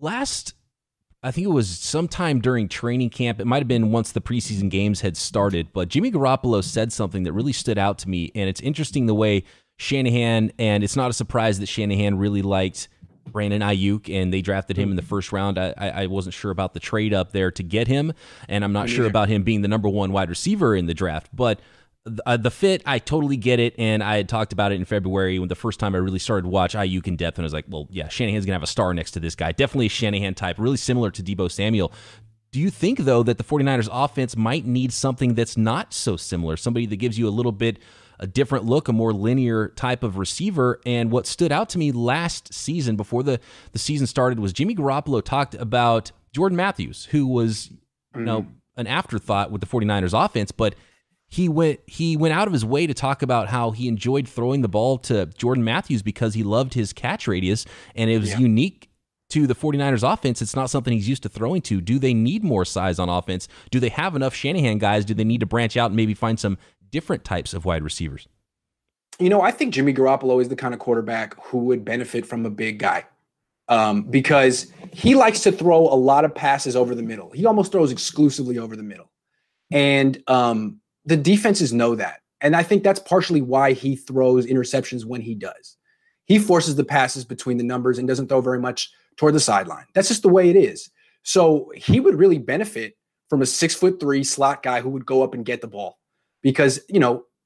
I think it was sometime during training camp. It might have been once the preseason games had started, but Jimmy Garoppolo said something that really stood out to me. And it's interesting the way Shanahan, and it's not a surprise that Shanahan really liked Brandon Ayuk, and they drafted him in the first round. I wasn't sure about the trade up there to get him, and I'm not sure about him being the number one wide receiver in the draft. But the fit, I totally get it, and I had talked about it in February when the first time I really started to watch Ayuk in depth, and I was like, well, yeah, Shanahan's going to have a star next to this guy. Definitely a Shanahan type, really similar to Deebo Samuel. Do you think, though, that the 49ers offense might need something that's not so similar, somebody that gives you a little bit a different look, a more linear type of receiver? And what stood out to me last season, before the season started, was Jimmy Garoppolo talked about Jordan Matthews, who was an afterthought with the 49ers offense, but he went out of his way to talk about how he enjoyed throwing the ball to Jordan Matthews because he loved his catch radius, and it was unique to the 49ers offense. It's not something he's used to throwing to. Do they need more size on offense? Do they have enough Shanahan guys? Do they need to branch out and maybe find some different types of wide receivers? I think Jimmy Garoppolo is the kind of quarterback who would benefit from a big guy because he likes to throw a lot of passes over the middle. He almost throws exclusively over the middle. And the defenses know that. And I think that's partially why he throws interceptions when he does. He forces the passes between the numbers and doesn't throw very much toward the sideline. That's just the way it is. So he would really benefit from a 6'3" slot guy who would go up and get the ball because,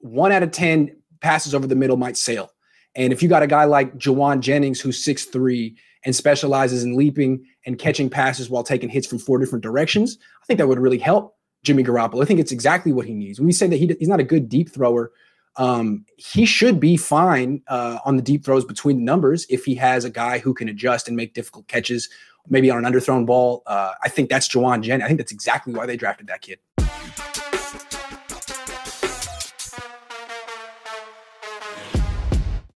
1 out of 10 passes over the middle might sail. And if you got a guy like Jauan Jennings, who's 6'3" and specializes in leaping and catching passes while taking hits from 4 different directions, I think that would really help Jimmy Garoppolo. I think it's exactly what he needs. When we say that he's not a good deep thrower, he should be fine on the deep throws between the numbers if he has a guy who can adjust and make difficult catches, maybe on an underthrown ball. I think that's Jauan Jennings. I think that's exactly why they drafted that kid.